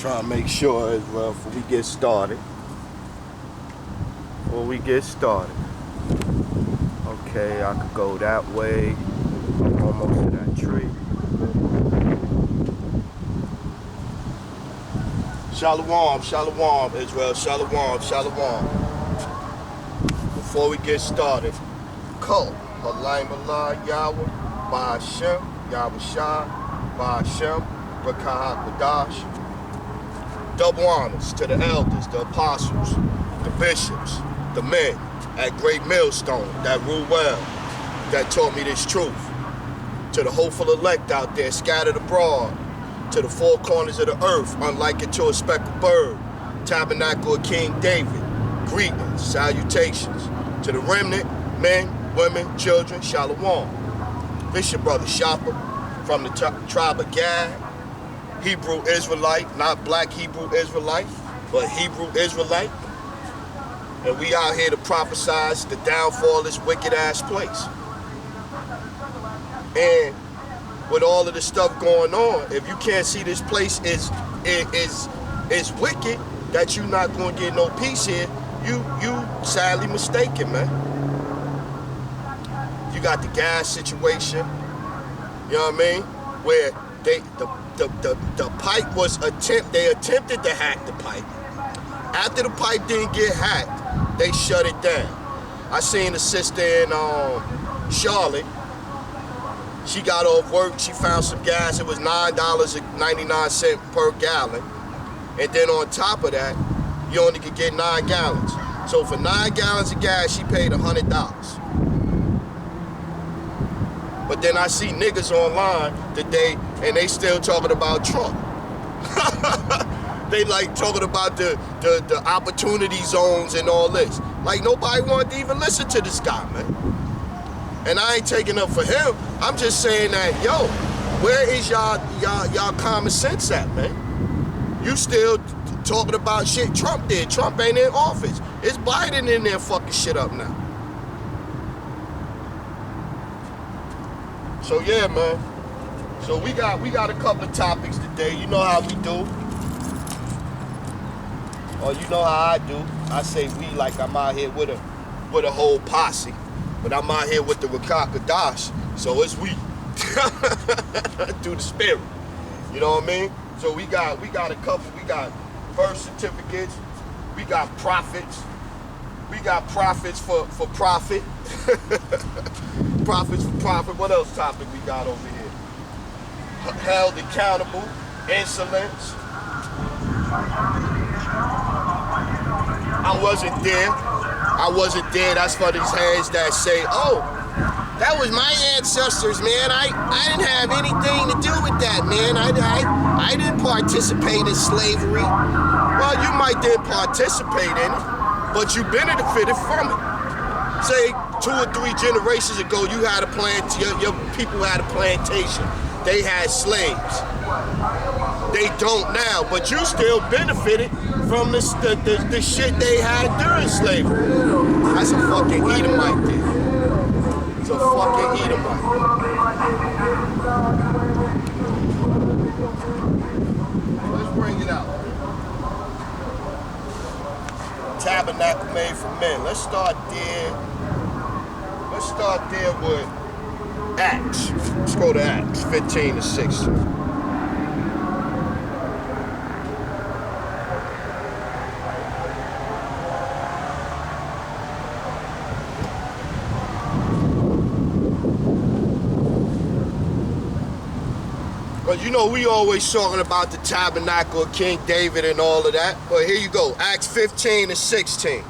Trying to make sure as well before we get started. Okay, I could go that way. I'm almost to that tree. Shalom, Israel. Shalom. Before we get started, Kol Halayim Allah Yahweh, Ba'ashem, Yahweh Shah, Ba'ashem, Rakah Qadash. Double honors to the elders, the apostles, the bishops, the men at Great Millstone that rule well, that taught me this truth. To the hopeful elect out there scattered abroad, to the four corners of the earth, unlike it to a speckled bird, tabernacle of King David, greetings, salutations. To the remnant, men, women, children, shalom. This your brother Shopper from the tribe of Gad, Hebrew Israelite, not black Hebrew Israelite, but Hebrew Israelite. And we out here to prophesize the downfall of this wicked ass place. And with all of this stuff going on, if you can't see this place is wicked, that you not gonna get no peace here, you sadly mistaken, man. You got the gas situation, you know what I mean? Where the pipe was they attempted to hack the pipe. After the pipe didn't get hacked, they shut it down. I seen a sister in Charlotte. She got off work, she found some gas, it was $9.99 per gallon. And then on top of that, you only could get 9 gallons. So for 9 gallons of gas, she paid $100. But then I see niggas online today, and they still talking about Trump. They like talking about the opportunity zones and all this. Like nobody wanted to even listen to this guy, man. And I ain't taking up for him. I'm just saying that, yo, where is y'all common sense at, man? You still talking about shit Trump did. Trump ain't in office. It's Biden in there fucking shit up now. So yeah, man. So we got a couple of topics today. You know how we do. Or you know how I do. I say we like I'm out here with a whole posse. But I'm out here with the Rakah Qadash, so it's we. Through the spirit. You know what I mean? So we got a couple, we got birth certificates, we got prophets. We got prophets for profit. Prophets for profit. What else topic we got over here? Held accountable, insolence. I wasn't there. That's for these hands that say, oh, that was my ancestors, man. I didn't have anything to do with that, man. I didn't participate in slavery. Well, you might didn't participate in it, but you benefited from it. Say 2 or 3 generations ago, you had your people had a plantation. They had slaves. They don't now, but you still benefited from the shit they had during slavery. That's a fucking Edomite there. It's a fucking Edomite. Let's bring it out. Tabernacle made for men. Let's start there. Let's start there with Acts. Let's go to Acts 15 to 16. You know, we always talking about the tabernacle of King David and all of that. But here you go, Acts 15 and 16.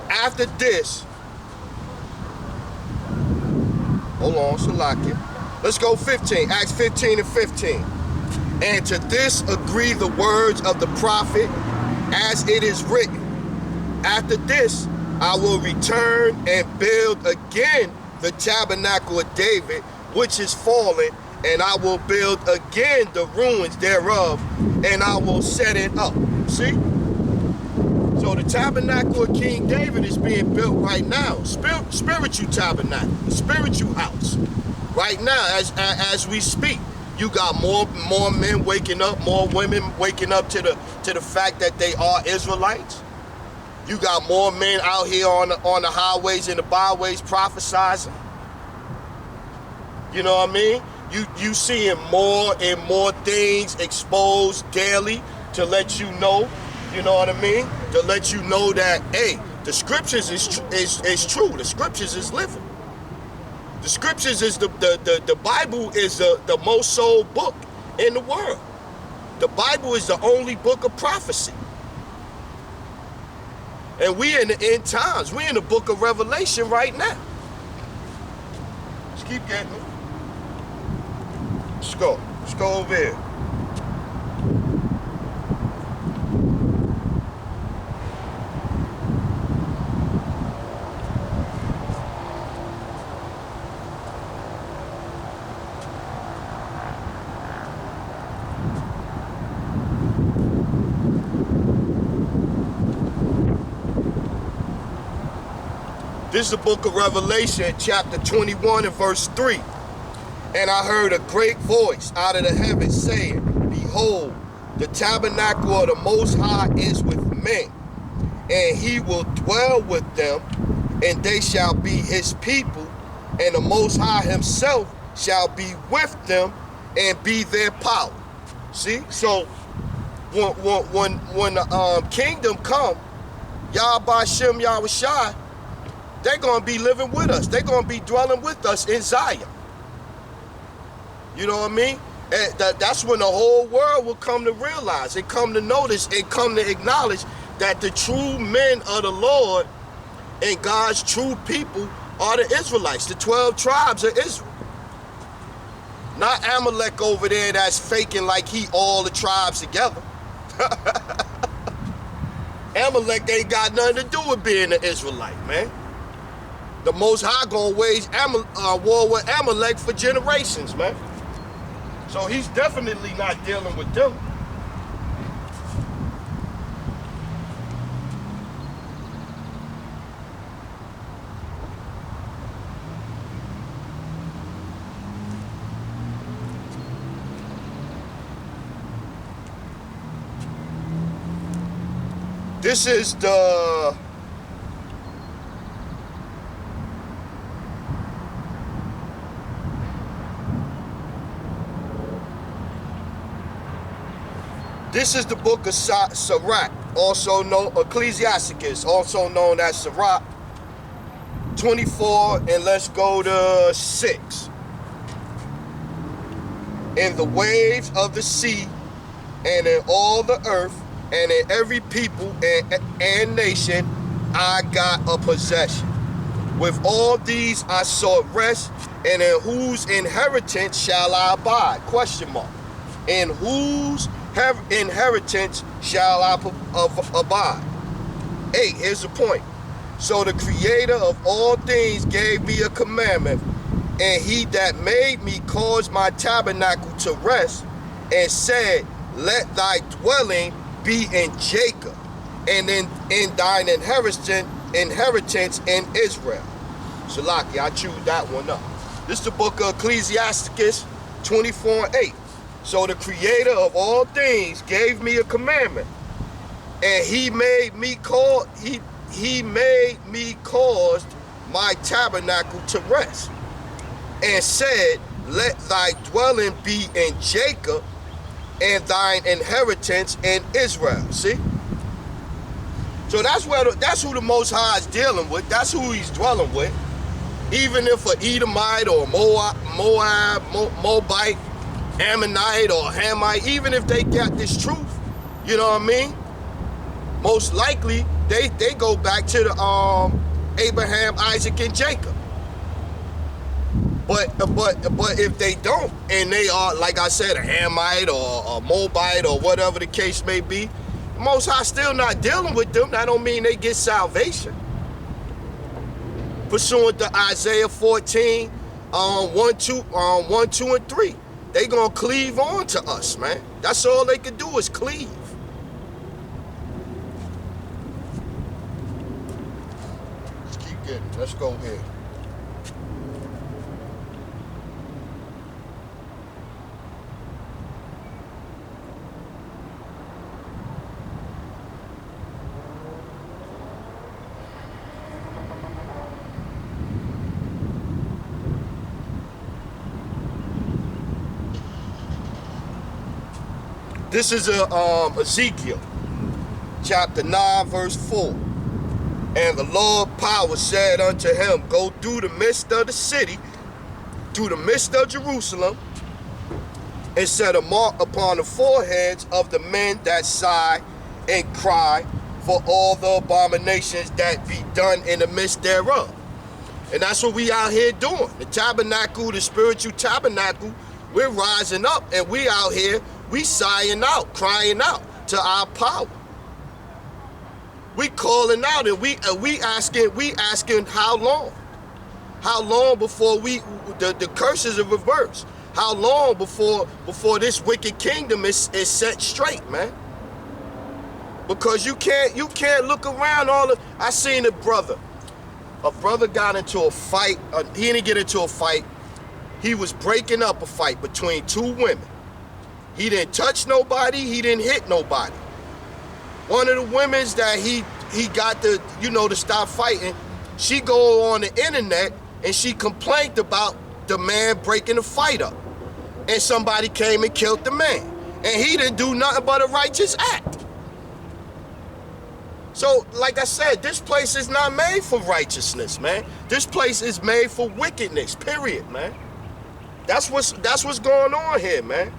After this, hold on, Salakia. Let's go 15, Acts 15 and 15. And to this agree the words of the prophet as it is written. After this, I will return and build again the tabernacle of David, which is fallen, and I will build again the ruins thereof, and I will set it up. See? So the tabernacle of King David is being built right now. Spiritual tabernacle, spiritual house. Right now, as we speak. You got more men waking up, more women waking up to the fact that they are Israelites. You got more men out here on the highways and the byways prophesizing. You know what I mean? You seeing more and more things exposed daily to let you know. You know what I mean? To let you know that, hey, the scriptures is true. The scriptures is living. The scriptures is the Bible is the most sold book in the world. The Bible is the only book of prophecy. And we in the end times. We in the book of Revelation right now. Let's keep getting it. Let's go. Let's go over here. This is the book of Revelation, chapter 21 and verse 3. And I heard a great voice out of the heavens saying, Behold, the tabernacle of the Most High is with men, and he will dwell with them, and they shall be his people, and the Most High himself shall be with them and be their power. See? So when the kingdom come, Yahweh Shem Yahushua, they're going to be living with us. They're going to be dwelling with us in Zion. You know what I mean? And that's when the whole world will come to realize, and come to notice, and come to acknowledge that the true men of the Lord and God's true people are the Israelites, the 12 tribes of Israel. Not Amalek over there that's faking like he all the tribes together. Amalek ain't got nothing to do with being an Israelite, man. The Most High gonna wage war with Amalek for generations, man. So he's definitely not dealing with them. This is the book of Sirach, also known Ecclesiasticus, also known as Sirach 24, and let's go to 6. In the waves of the sea, and in all the earth, and in every people and nation, I got a possession. With all these I sought rest, and in whose inheritance shall I abide? Question mark. In whose inheritance shall I abide? 8, here's the point. So the creator of all things gave me a commandment, and he that made me caused my tabernacle to rest, and said, Let thy dwelling be in Jacob, and in thine inheritance in Israel. Salaki, I chewed that one up. This is the book of Ecclesiasticus 24 and 8. So the creator of all things gave me a commandment, and he made me cause my tabernacle to rest, and said, Let thy dwelling be in Jacob, and thine inheritance in Israel. See? So that's who the Most High is dealing with. That's who he's dwelling with. Even if an Edomite or Moabite, Ammonite or Hamite, even if they got this truth, you know what I mean? Most likely they go back to the Abraham, Isaac, and Jacob. But if they don't, and they are, like I said, a Hamite or a Moabite or whatever the case may be, the Most High still not dealing with them. That don't mean they get salvation. Pursuant to Isaiah 14, 1, 2, and 3. They gonna cleave on to us, man. That's all they can do is cleave. Let's keep getting. Let's go here. This is Ezekiel, chapter 9, verse 4. And the Lord power said unto him, go through the midst of the city, through the midst of Jerusalem, and set a mark upon the foreheads of the men that sigh and cry for all the abominations that be done in the midst thereof. And that's what we out here doing. The tabernacle, the spiritual tabernacle, we're rising up and we out here, we sighing out, crying out to our power. We calling out and we asking how long? How long before the curses are reversed? How long before this wicked kingdom is set straight, man? Because you can't look around I seen a brother got into a fight. He didn't get into a fight. He was breaking up a fight between two women. He didn't touch nobody. He didn't hit nobody. One of the women's that he got to stop fighting, she go on the internet and she complained about the man breaking the fight up. And somebody came and killed the man. And he didn't do nothing but a righteous act. So, like I said, this place is not made for righteousness, man. This place is made for wickedness, period, man. That's what's going on here, man.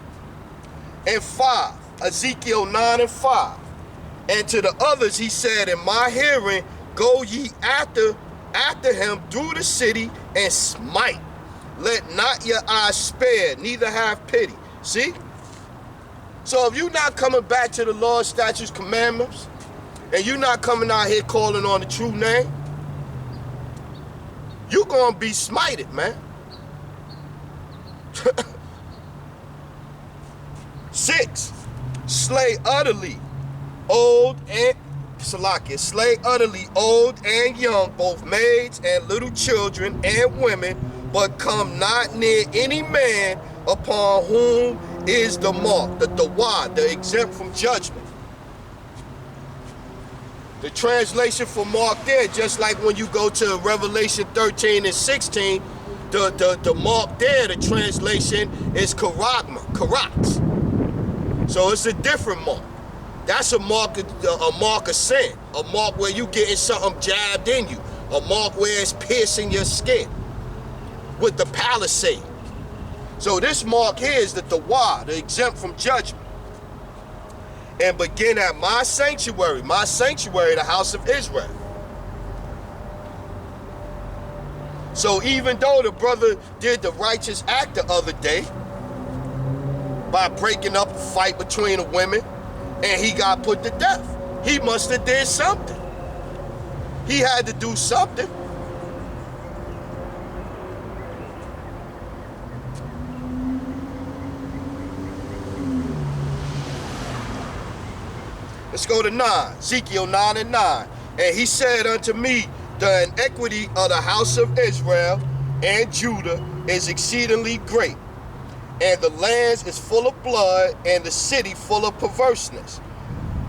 And 5, Ezekiel 9 and 5. And to the others he said, in my hearing, go ye after him through the city and smite. Let not your eyes spare, neither have pity. See? So if you're not coming back to the Lord's statutes, commandments, and you're not coming out here calling on the true name, you're going to be smited, man. 6, slay utterly old and young, both maids and little children and women, but come not near any man upon whom is the mark, the dawah, the exempt from judgment. The translation for mark there, just like when you go to Revelation 13 and 16, the mark there, the translation is karagma, karaks. So it's a different mark. That's a mark of sin, a mark where you getting something jabbed in you, a mark where it's piercing your skin with the palisade. So this mark here is the dawah, the exempt from judgment. And begin at my sanctuary, the house of Israel. So even though the brother did the righteous act the other day by breaking up a fight between the women and he got put to death, he must have did something. He had to do something. Let's go to 9, Ezekiel 9 and 9. And he said unto me, the iniquity of the house of Israel and Judah is exceedingly great, and the land is full of blood, and the city full of perverseness.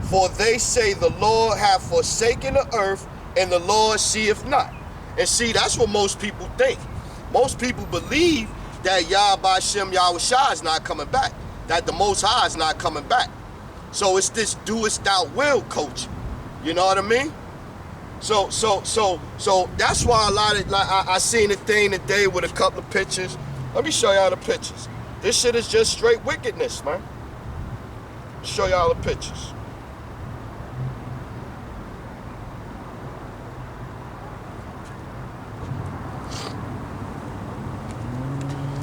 For they say the Lord hath forsaken the earth, and the Lord seeth not. And see, that's what most people think. Most people believe that Yahweh Shem Yahushua is not coming back, that the Most High is not coming back. So it's this doest thou will culture. You know what I mean? So that's why a lot of, like, I seen a thing today with a couple of pictures. Let me show y'all the pictures. This shit is just straight wickedness, man. Show y'all the pictures.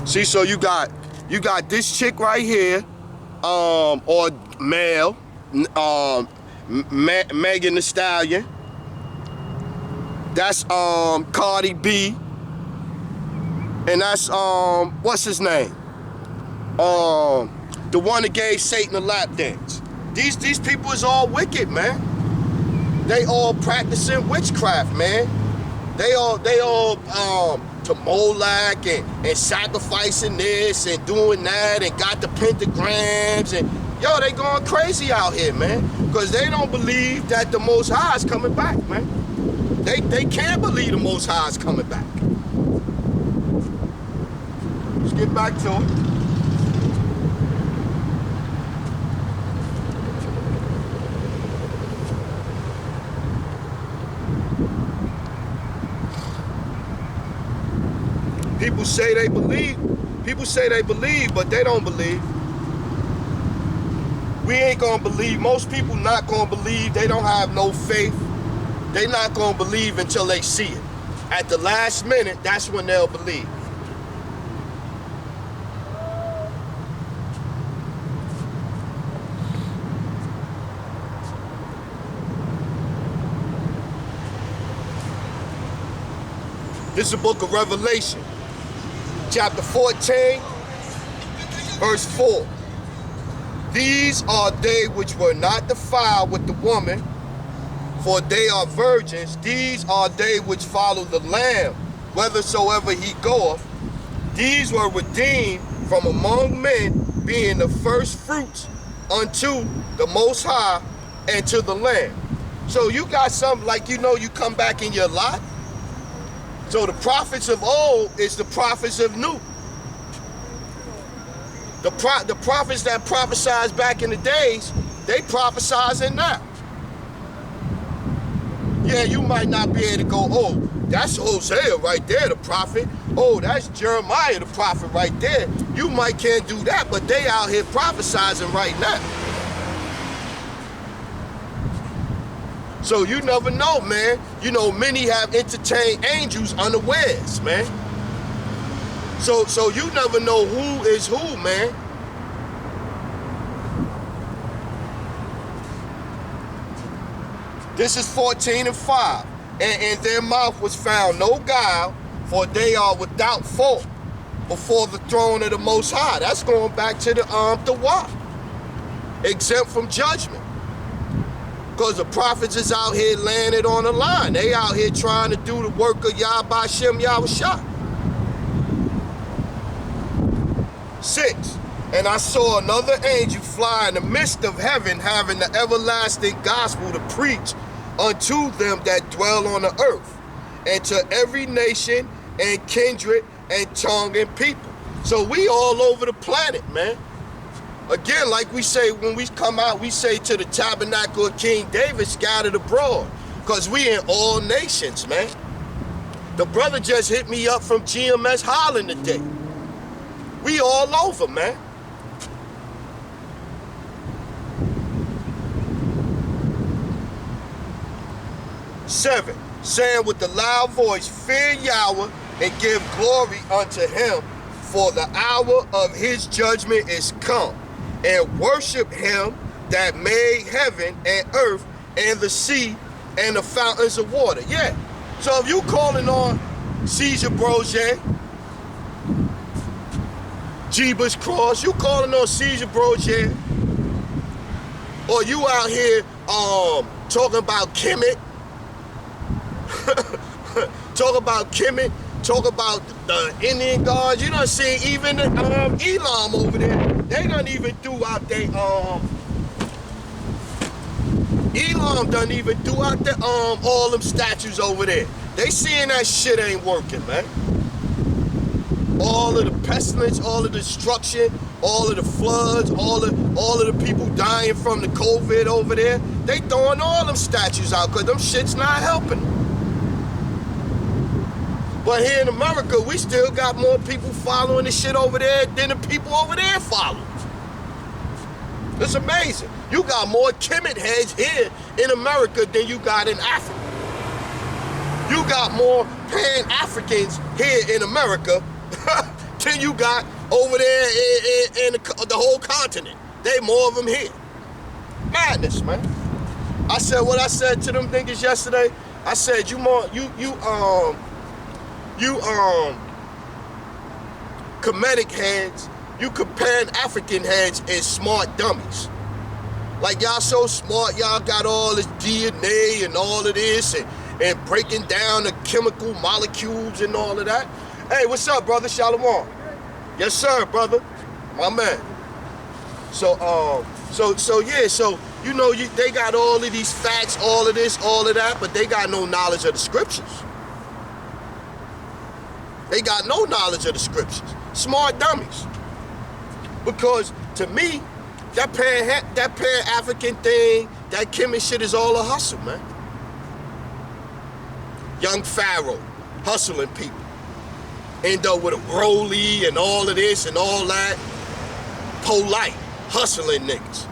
See, so you got this chick right here, or male, Megan Thee Stallion. That's Cardi B, and that's what's his name? The one that gave Satan a lap dance. These people is all wicked, man. They all practicing witchcraft, man. They all to Moloch and sacrificing this and doing that and got the pentagrams and yo, they going crazy out here, man. Because they don't believe that the Most High is coming back, man. They can't believe the Most High is coming back. Let's get back to it. People say they believe. People say they believe, but they don't believe. We ain't gonna believe. Most people not gonna believe. They don't have no faith. They not gonna believe until they see it. At the last minute, that's when they'll believe. This is the book of Revelation, chapter 14, verse 4. These are they which were not defiled with the woman, for they are virgins. These are they which follow the Lamb, whithersoever he goeth. These were redeemed from among men, being the first fruits unto the Most High and to the Lamb. So you got something like, you know, you come back in your lot. So the prophets of old is the prophets of new. The prophets that prophesied back in the days, they prophesizing now. Yeah, you might not be able to go, oh, that's Hosea right there, the prophet. Oh, that's Jeremiah, the prophet right there. You might can't do that, but they out here prophesizing right now. So you never know, man. You know, many have entertained angels unawares, man. So you never know who is who, man. This is 14:5. And in their mouth was found no guile, for they are without fault before the throne of the Most High. That's going back to the Tawaf. Exempt from judgment. Because the prophets is out here laying it on the line. They out here trying to do the work of Yah B'Shem Yahushua. 6. And I saw another angel fly in the midst of heaven, having the everlasting gospel to preach unto them that dwell on the earth, and to every nation and kindred and tongue and people. So we all over the planet, man. Again, like we say, when we come out, we say to the tabernacle of King David, scattered abroad. Because we in all nations, man. The brother just hit me up from GMS Holland today. We all over, man. Seven, saying with a loud voice, fear Yahweh and give glory unto him, for the hour of his judgment is come. And worship him that made heaven and earth and the sea and the fountains of water. Yeah. So if you calling on Caesar Borgia, Jeebus Cross, you calling on Caesar Borgia, or you out here talking about Kemet, talk about Kemet, talk about the Indian gods. You done seen even Elam over there. They done even threw out they Elam done even threw out the all them statues over there. They seeing that shit ain't working, man. All of the pestilence, all of the destruction, all of the floods, all of the people dying from the COVID over there. They throwing all them statues out because them shit's not helping. But here in America, we still got more people following the shit over there than the people over there follow. It's amazing. You got more Kemet heads here in America than you got in Africa. You got more Pan-Africans here in America than you got over there in the whole continent. They more of them here. Madness, man. I said what I said to them niggas yesterday. I said you Kemetic heads, you Pan-African heads is smart dummies. Like y'all so smart, y'all got all this DNA and all of this and breaking down the chemical molecules and all of that. Hey, what's up, brother? Shalom. Yes, sir, brother. My man. So you know, they got all of these facts, all of this, all of that, but they got no knowledge of the scriptures. They got no knowledge of the scriptures. Smart dummies. Because to me, that Pan-African thing, that Kemet shit is all a hustle, man. Young Pharaoh, hustling people. End up with a rollie and all of this and all that. Polite, hustling niggas.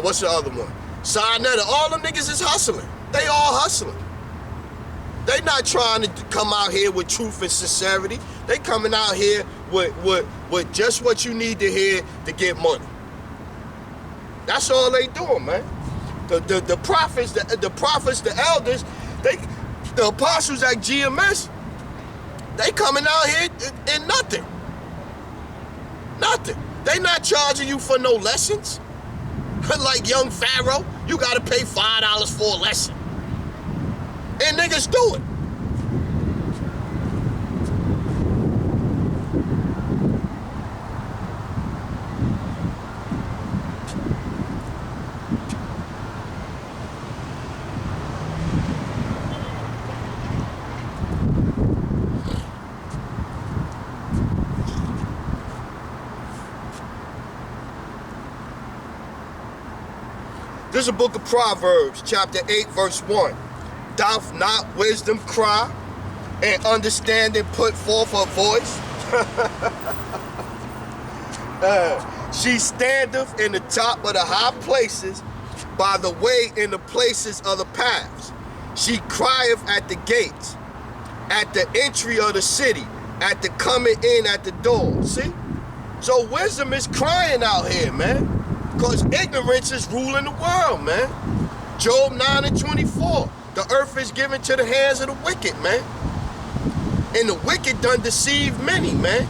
What's the other one? Sinetta. All them niggas is hustling. They all hustling. They not trying to come out here with truth and sincerity. They coming out here with just what you need to hear to get money. That's all they doing, man. The prophets, the elders, the apostles at GMS, they coming out here in nothing. Nothing. They not charging you for no lessons. Like young Pharaoh, you gotta pay $5 for a lesson. And niggas do it. This is a book of Proverbs, chapter 8, verse 1. Doth not wisdom cry, and understanding put forth her voice? She standeth in the top of the high places, by the way in the places of the paths. She crieth at the gates, at the entry of the city, at the coming in at the door. See? So wisdom is crying out here, man. Because ignorance is ruling the world, man. Job 9:24. The earth is given to the hands of the wicked, man. And the wicked done deceive many, man.